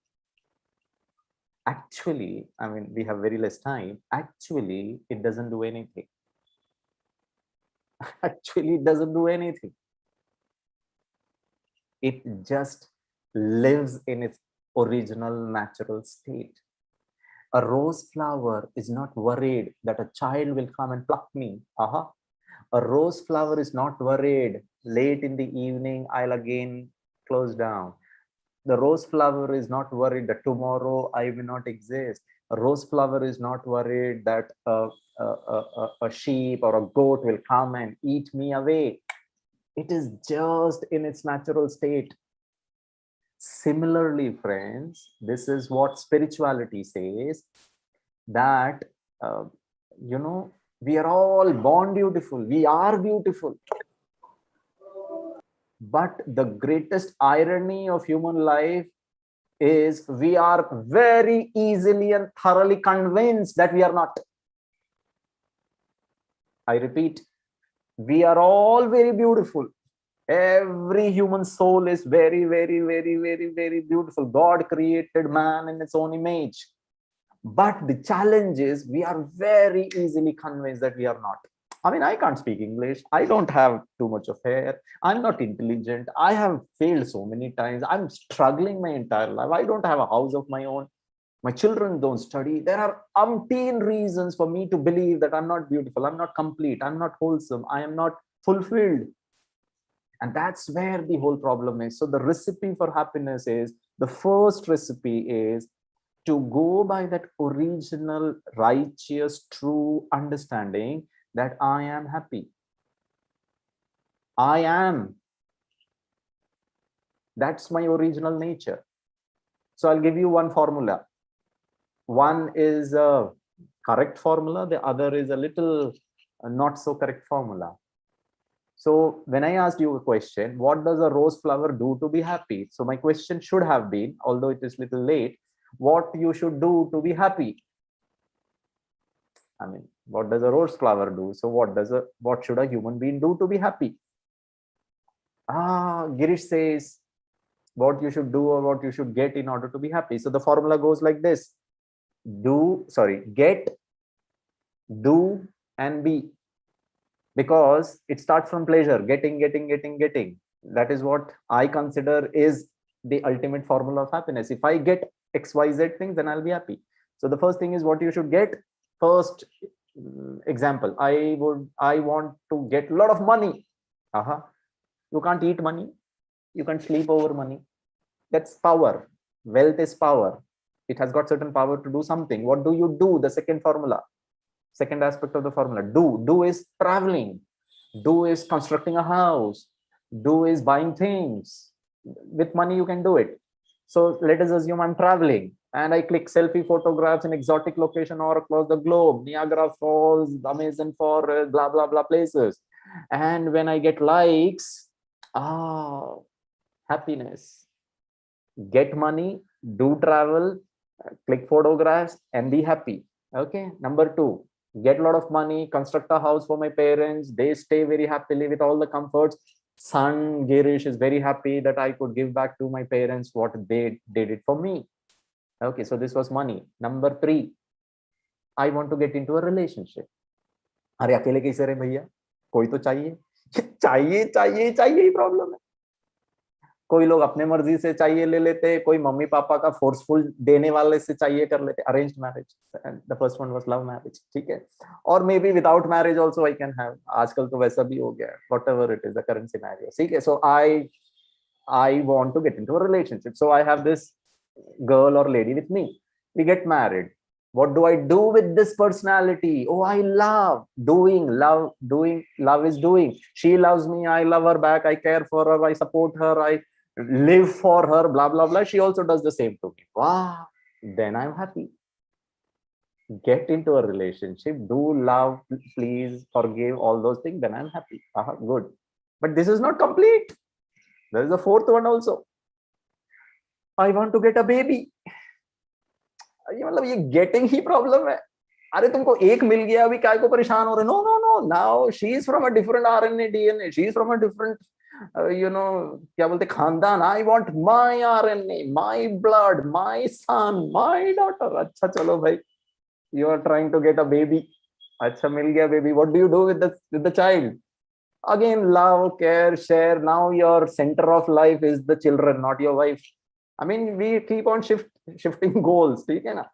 Actually, I mean, we have very less time. Actually, it doesn't do anything. Actually, it doesn't do anything. It just lives in its original natural state. A rose flower is not worried that a child will come and pluck me. A rose flower is not worried late in the evening I'll again close down. The rose flower is not worried that tomorrow I will not exist. A rose flower is not worried that a sheep or a goat will come and eat me away. It is just in its natural state. Similarly, friends, this is what spirituality says, that, we are all born beautiful. We are beautiful. But the greatest irony of human life is we are very easily and thoroughly convinced that we are not. I repeat, we are all very beautiful. Every human soul is very, very, very, very, very beautiful. God created man in its own image. But the challenge is we are very easily convinced that we are not. I mean, I can't speak English. I don't have too much of hair. I'm not intelligent. I have failed so many times. I'm struggling my entire life. I don't have a house of my own. My children don't study. There are umpteen reasons for me to believe that I'm not beautiful. I'm not complete. I'm not wholesome. I am not fulfilled. And that's where the whole problem is. So the recipe for happiness is, the first recipe is to go by that original, righteous, true understanding that I am happy. I am. That's my original nature. So I'll give you one formula. One is a correct formula, the other is a little not so correct formula. So when I asked you a question, what does a rose flower do to be happy? So my question should have been, although it is little late, what you should do to be happy. I mean, what does a rose flower do? So what should a human being do to be happy? Gireesh says what you should do or what you should get in order to be happy. So the formula goes like this: get, do, and be. Because it starts from pleasure, getting. That is what I consider is the ultimate formula of happiness. If I get XYZ things, then I'll be happy. So the first thing is what you should get. First example, I want to get a lot of money. You can't eat money, you can't sleep over money. That's power. Wealth is power. It has got certain power to do something. What do you do? The second formula, second aspect of the formula. Do is traveling. Do is constructing a house. Do is buying things. With money you can do it. So let us assume I'm traveling and I click selfie photographs in exotic location or across the globe, Niagara Falls, Amazon Forest, blah blah blah places. And when I get likes, happiness. Get money, do travel, click photographs, and be happy. Okay. Number two, get a lot of money, construct a house for my parents. They stay very happily with all the comforts. Son Gireesh is very happy that I could give back to my parents what they did it for me. Okay, so this was money. Number three, I want to get into a relationship. अरे अकेले कैसे रहे भैया, कोई तो चाहिए. चाहिए ही problem है. कोई लोग अपने मर्जी से चाहिए ले लेते, कोई मम्मी पापा का फोर्सफुल देने वाले से चाहिए कर लेते. Arranged marriage, the first one was love marriage. ठीक है. और maybe without marriage also I can have. आजकल तो वैसा भी हो गया है. Whatever it is the current scenario. ठीक है. So I want to get into a relationship. So I have this girl or lady with me. We get married. What do I do with this personality? Oh, I love doing. Love is doing. She loves me, I love her back, I care for her, I support her, I live for her, blah blah blah. She also does the same to me. Wow. Then I'm happy. Get into a relationship, do love, please forgive, all those things, then I'm happy. Good. But this is not complete. There is a fourth one also. I want to get a baby. ये मतलब ये getting ही problem है. अरे तुमको एक मिल गया, अभी काय को परेशान हो रहे? No. Now she is from a different RNA DNA. She is from a different क्या बोलते खानदान. I want my RNA, my blood, my son, my daughter. अच्छा चलो भाई, you are trying to get a baby. अच्छा मिल गया baby. What do you do with the child? Again, love, care, share. Now your center of life is the children, not your wife. I mean, we keep on shifting goals. Okay, na?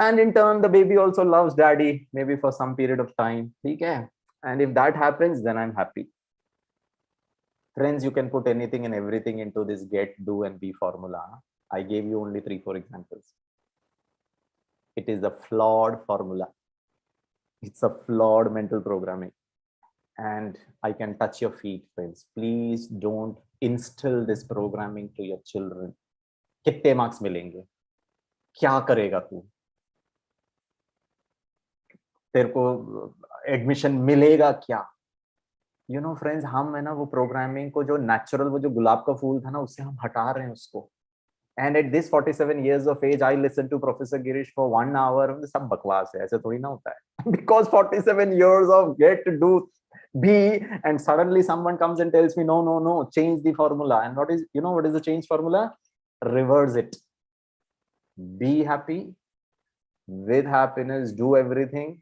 And in turn, the baby also loves daddy, maybe for some period of time. Okay? And if that happens, then I'm happy. Friends, you can put anything and everything into this get, do, and be formula. I gave you only 3-4 examples. It is a flawed formula. It's a flawed mental programming. And I can touch your feet, friends. Please don't instill this programming to your children. कितने marks मिलेंगे, क्या करेगा तू, तेरे को admission मिलेगा क्या? Friends, हम है ना वो प्रोग्रामिंग को जो नेचुरल, वो जो गुलाब का फूल था ना, उससे हम हटा रहे हैं उसको. And at this 47 years of age, I listen to Professor Gireesh for 1 hour. सब बकवास है, ऐसे थोड़ी ना होता है. Because 47 years of get, do, be, and suddenly someone comes and tells me no, change the formula. And what is the change formula? Reverse it. Be happy. With happiness, do everything.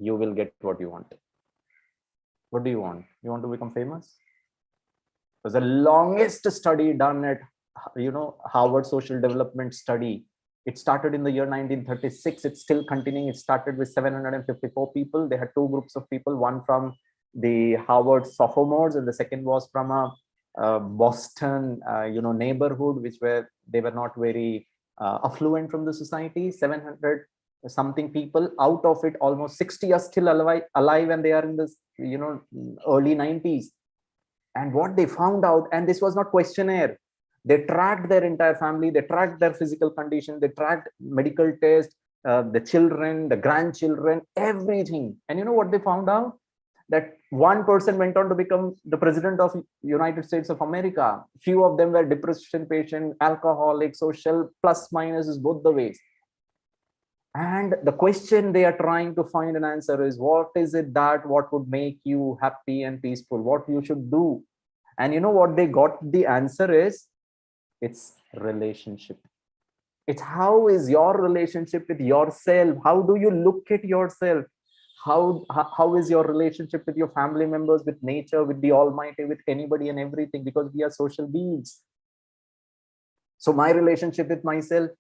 You will get what you want. What do you want? You want to become famous? It was the longest study done at Harvard Social Development Study. It started in the year 1936. It's still continuing. It started with 754 people. They had two groups of people, one from the Harvard sophomores, and the second was from a Boston neighborhood, they were not very affluent from the society. 700 something people. Out of it, almost 60 are still alive, and they are in this early 90s. And what they found out, and this was not questionnaire, They tracked their entire family, they tracked their physical condition, they tracked medical tests, the children, the grandchildren, everything. And you know what they found out? That one person went on to become the president of United States of America. Few of them were depression patient, alcoholic, social, plus minus is both the ways. And the question they are trying to find an answer is, what is it that what would make you happy and peaceful? What you should do? And you know what they got? The answer is, it's relationship. It's how is your relationship with yourself? How do you look at yourself? How is your relationship with your family members, with nature, with the Almighty, with anybody and everything? Because we are social beings. So my relationship with myself,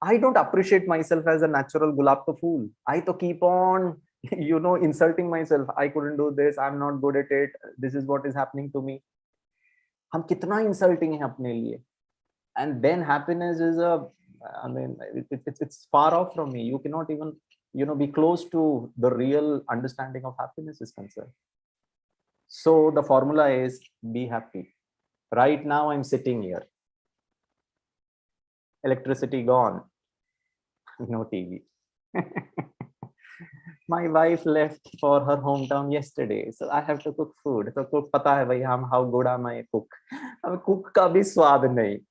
I don't appreciate myself as a natural gulab ka phool. I to keep on, insulting myself. I couldn't do this. I'm not good at it. This is what is happening to me. हम कितना insulting है अपने लिए. And then happiness is it's far off from me. You cannot even, be close to the real understanding of happiness is concerned. So the formula is be happy. Right now I'm sitting here. Electricity gone. No TV. My wife left for her hometown yesterday, so I have to cook food. So cook pata hai bhai, how good am I cook? Ab cook ka bhi swad nahi.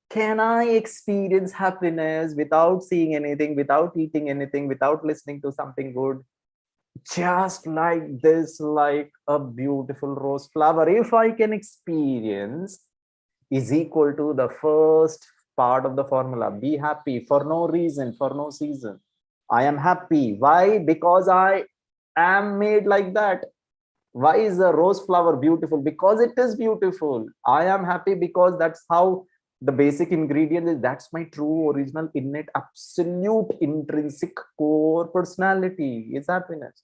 Can I experience happiness without seeing anything, without eating anything, without listening to something good? Just like this, like a beautiful rose flower, if I can experience, is equal to the first part of the formula. Be happy for no reason, for no season. I am happy. Why? Because I am made like that. Why is a rose flower beautiful? Because it is beautiful. I am happy because that's how the basic ingredient is. That's my true, original, innate, absolute, intrinsic core personality is happiness.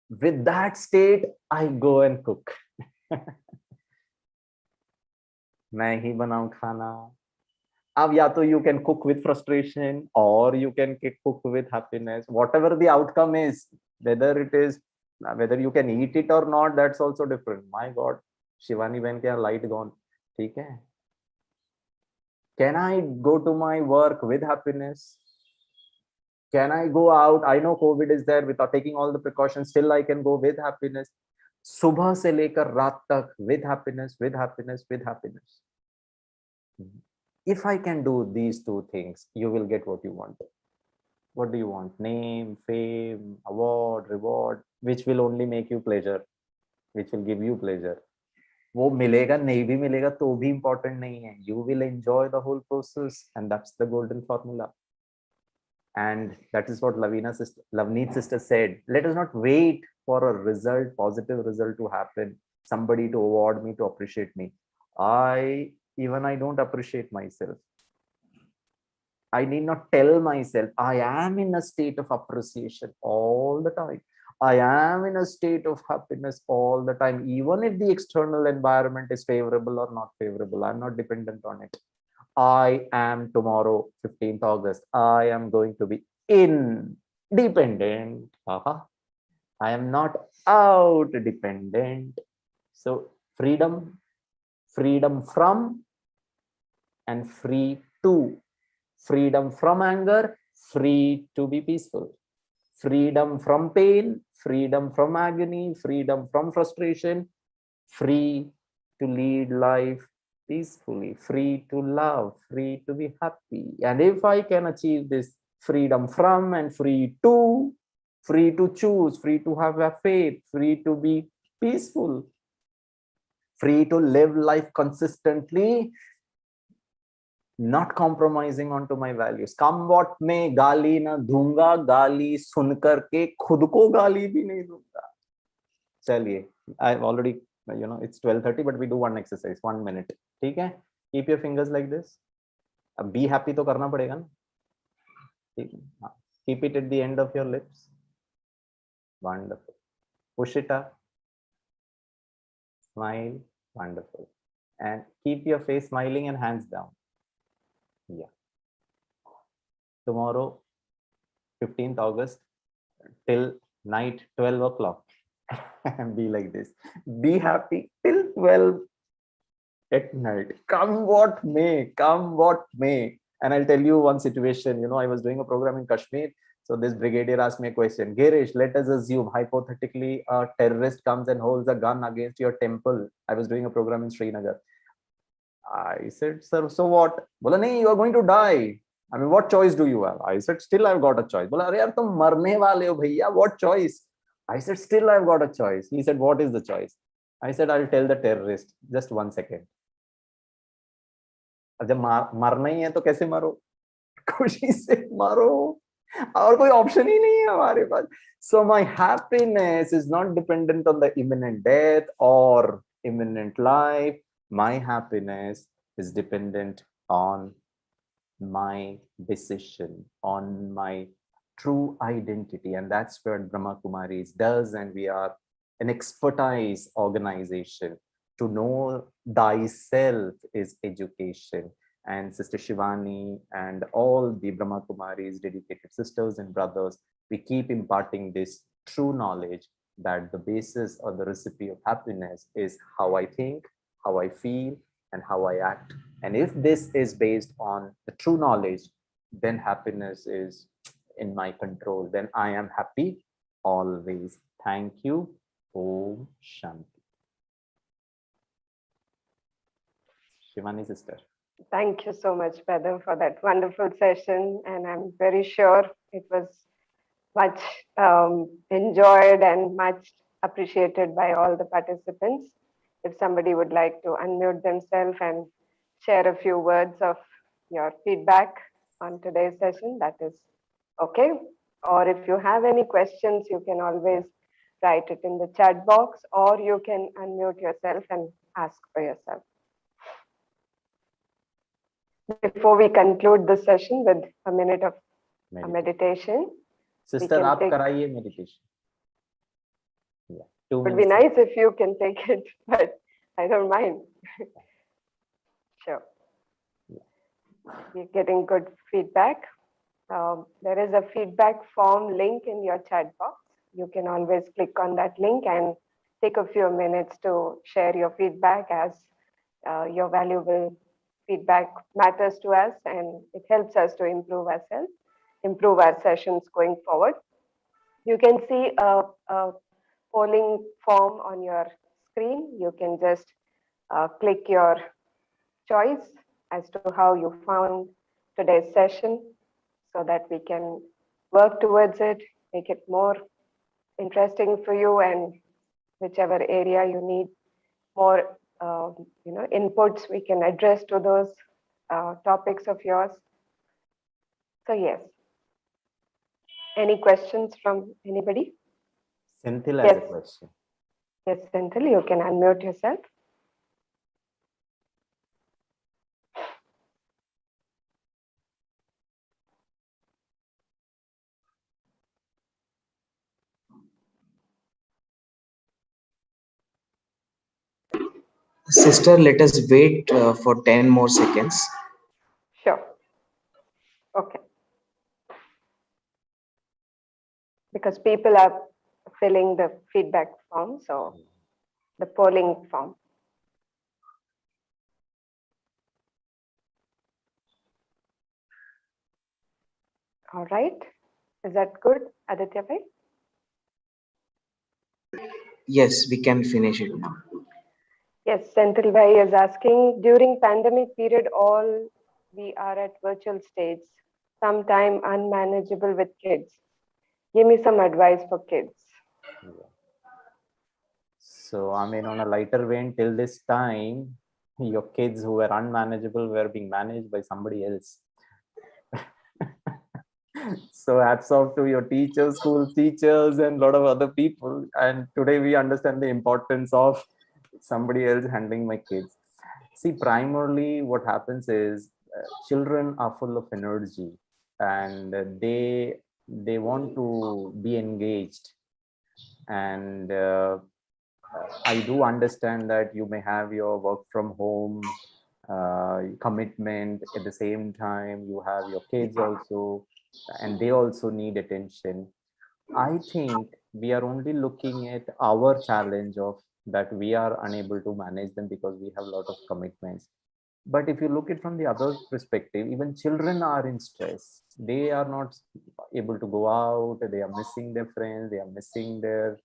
With that state, I go and cook. मैं ही बनाऊं खाना. अब या तो you can cook with frustration or you can cook with happiness. Whatever the outcome is, whether you can eat it or not, that's also different. My God, Shivani when क्या light gone. ठीक है? Can I go to my work with happiness? Can I go out? I know COVID is there, without taking all the precautions, still I can go with happiness. सुबह से लेकर रात तक with happiness, with happiness, with happiness. If I can do these two things, you will get what you want. What do you want? Name, fame, award, reward, which will only make you pleasure, which will give you pleasure. वो मिलेगा नहीं भी मिलेगा तो भी important नहीं है. You will enjoy the whole process, and that's the golden formula. And that is what Lavneet sister said. Let us not wait for a result, positive result to happen, somebody to award me, to appreciate me. I don't appreciate myself. I need not tell myself I am in a state of appreciation all the time. I am in a state of happiness all the time, even if the external environment is favorable or not favorable. I'm not dependent on it. I am tomorrow, 15th August. I am going to be independent. I am not out dependent. So freedom from and free to. Freedom from anger, free to be peaceful. Freedom from pain, freedom from agony, freedom from frustration, free to lead life peacefully, free to love, free to be happy. And if I can achieve this freedom from and free to choose, free to have a faith, free to be peaceful, free to live life consistently, not compromising onto my values. Come what may, गाली ना दूंगा, गाली सुन करके खुद को गाली भी नहीं दूंगा. चलिए, I've already, it's 12:30, but we do one exercise, 1 minute. ठीक है? Keep your fingers like this. अब be happy तो करना पड़ेगा ना? ठीक है? Keep it at the end of your lips. Wonderful. Push it up. Smile. Wonderful. And keep your face smiling and hands down. Yeah. Tomorrow, 15th August, till night 12 o'clock. Be like this. Be happy till 12 at night. Come what may, come what may. And I'll tell you one situation. You know, I was doing a program in Kashmir. So this brigadier asked me a question. Gireesh, let us assume hypothetically a terrorist comes and holds a gun against your temple. I was doing a program in Srinagar. I said, sir, so what? Bola, nahi, you are going to die. I mean, what choice do you have? I said, still I've got a choice. Bola, yaar, tum marne wale ho bhaiya, what choice? I said, still I've got a choice. He said, what is the choice? I said, I'll tell the terrorist. Just 1 second. अब जब मरना ही है तो कैसे मरो? खुशी से मरो, और कोई ऑप्शन ही नहीं है हमारे पास. So my happiness is not dependent on the imminent death or imminent life. My happiness is dependent on my decision, on my true identity, and that's what Brahma Kumaris does. And we are an expertise organization. To know thyself is education. And Sister Shivani and all the Brahma Kumaris, dedicated sisters and brothers, we keep imparting this true knowledge that the basis or the recipe of happiness is how I think, how I feel, and how I act. And if this is based on the true knowledge, then happiness is in my control. Then I am happy always. Thank you. Om Shanti. Shivani sister. Thank you so much, Brother, for that wonderful session. And I'm very sure it was much enjoyed and much appreciated by all the participants. If somebody would like to unmute themselves and share a few words of your feedback on today's session, that is okay. Or if you have any questions, you can always write it in the chat box, or you can unmute yourself and ask for yourself. Before we conclude the session with a minute of meditation. Sister, aap karaiye meditation. Yeah, it would be nice if you can take it, but I don't mind. Sure. We're getting good feedback. There is a feedback form link in your chat box. You can always click on that link and take a few minutes to share your feedback, as your valuable feedback matters to us and it helps us to improve ourselves, improve our sessions going forward. You can see a polling form on your screen. You can just click your choice as to how you found today's session, so that we can work towards it, make it more interesting for you, and whichever area you need more inputs, we can address to those topics of yours. So yes. Any questions from anybody? Senthil has a question. Yes, Senthil, you can unmute yourself. Sister, let us wait for 10 more seconds. Sure. Okay. Because people are filling the feedback form, so the polling form. All right. Is that good, Aditya bhai? Yes, we can finish it now. Yes, Senthil bhai is asking, during pandemic period, all we are at virtual stage, sometime unmanageable with kids. Give me some advice for kids. Yeah. So, I mean, on a lighter vein, till this time, your kids who were unmanageable were being managed by somebody else. So hats off to your teachers, school teachers, and a lot of other people. And today we understand the importance of somebody else handling my kids. See, primarily what happens is children are full of energy and they want to be engaged. And I do understand that you may have your work from home commitment. At the same time, you have your kids also, and they also need attention. I think we are only looking at our challenge of that we are unable to manage them because we have a lot of commitments. But if you look at from the other perspective, even children are in stress. They are not able to go out. They are missing their friends. They are missing their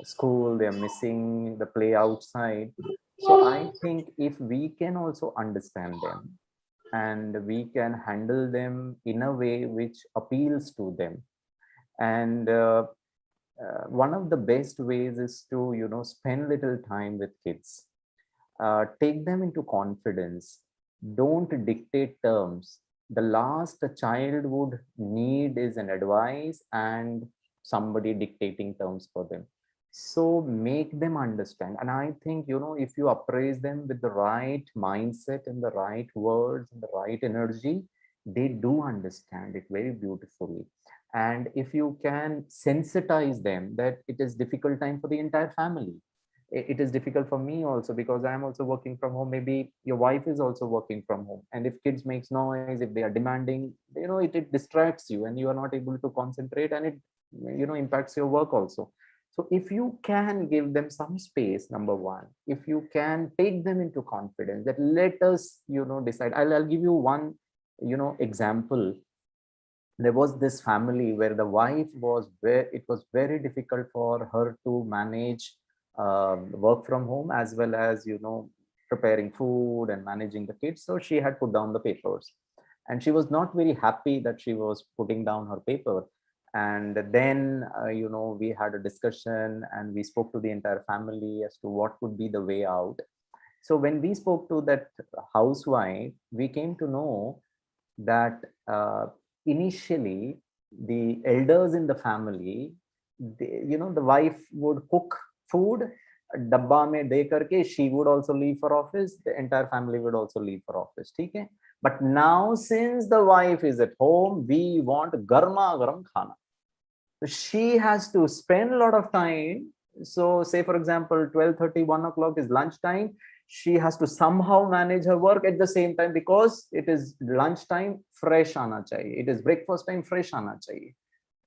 school. They are missing the play outside. So I think if we can also understand them and we can handle them in a way which appeals to them, and one of the best ways is to, you know, spend little time with kids. Take them into confidence. Don't dictate terms. The last a child would need is an advice and somebody dictating terms for them. So make them understand. And I think, you know, if you appraise them with the right mindset and the right words and the right energy, they do understand it very beautifully. And if you can sensitize them that it is difficult time for the entire family, it is difficult for me also because I am also working from home. Maybe your wife is also working from home, and if kids makes noise, if they are demanding, you know, it distracts you and you are not able to concentrate, and it, you know, impacts your work also. So if you can give them some space, number one, if you can take them into confidence that let us, you know, decide. I'll give you one, you know, example. There was this family where the wife was it was very difficult for her to manage work from home as well as, you know, preparing food and managing the kids. So she had put down the papers, and she was not very happy that she was putting down her paper. And then you know, we had a discussion and we spoke to the entire family as to what would be the way out. So when we spoke to that housewife, we came to know that initially the elders in the family, you know, the wife would cook food, dabba mein de karke, she would also leave for office, the entire family would also leave for office, theek hai? But now since the wife is at home, we want garma garam khana. So she has to spend a lot of time. So say for example 12:30, 1 o'clock is lunch time. She has to somehow manage her work at the same time because it is lunch time, fresh aana chahiye, it is breakfast time, fresh aana chahiye.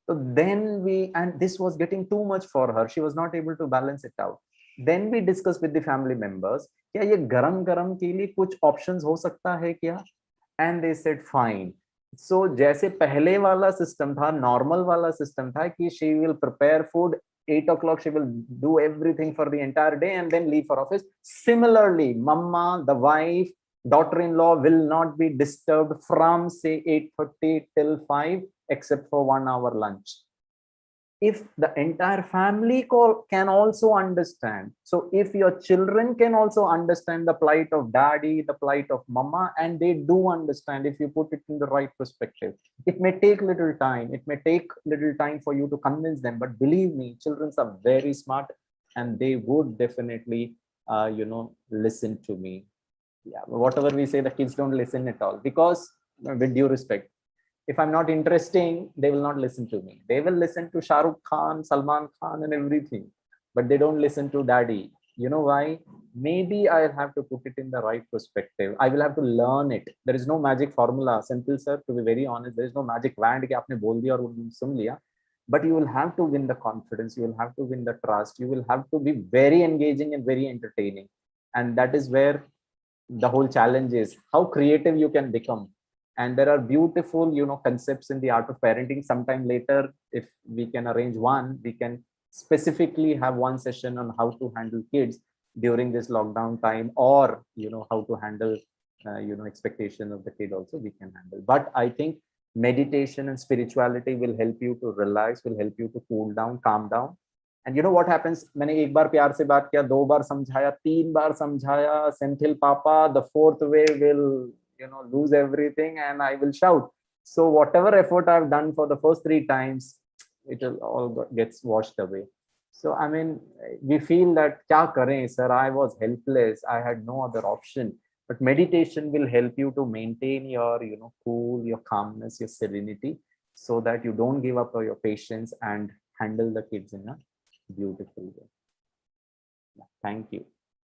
So then and this was getting too much for her, she was not able to balance it out. Then we discussed with the family members, kya ye garam garam ke liye kuch options ho sakta hai kya? And they said fine. So जैसे पहले वाला system था, normal वाला system था कि she will prepare food 8 o'clock, she will do everything for the entire day and then leave for office. Similarly, mama, the wife, daughter-in-law will not be disturbed from say 8:30 till 5 except for 1 hour lunch. If the entire family can also understand, so if your children can also understand the plight of daddy, the plight of mama, and they do understand, if you put it in the right perspective, it may take little time, it may take little time for you to convince them, but believe me, children are very smart and they would definitely you know, listen to me. Yeah, whatever we say, the kids don't listen at all, because with due respect, if I'm not interesting, they will not listen to me. They will listen to Shah Rukh Khan, Salman Khan and everything, but they don't listen to daddy. You know why? Maybe I'll have to put it in the right perspective. I will have to learn it. There is no magic formula. Simple, sir, to be very honest, there is no magic wand कि आपने बोल दिया और सुन लिया. But you will have to win the confidence. You will have to win the trust. You will have to be very engaging and very entertaining. And that is where the whole challenge is, how creative you can become. And there are beautiful, you know, concepts in the art of parenting. Sometime later, if we can arrange one, we can specifically have one session on how to handle kids during this lockdown time, or, you know, how to handle you know, expectation of the kid also we can handle. But I think meditation and spirituality will help you to relax, will help you to cool down, calm down. And you know what happens, मैंने एक बार प्यार से बात किया, 2 बार समझाया, 3 बार समझाया, Senthil Papa, the 4th way will, you know, lose everything and I will shout. So whatever effort I've done for the first 3 times, it will all gets washed away. So I mean, we feel that kya kare, sir, I was helpless, I had no other option. But meditation will help you to maintain your, you know, cool, your calmness, your serenity, so that you don't give up your patience and handle the kids in a beautiful way. Thank you.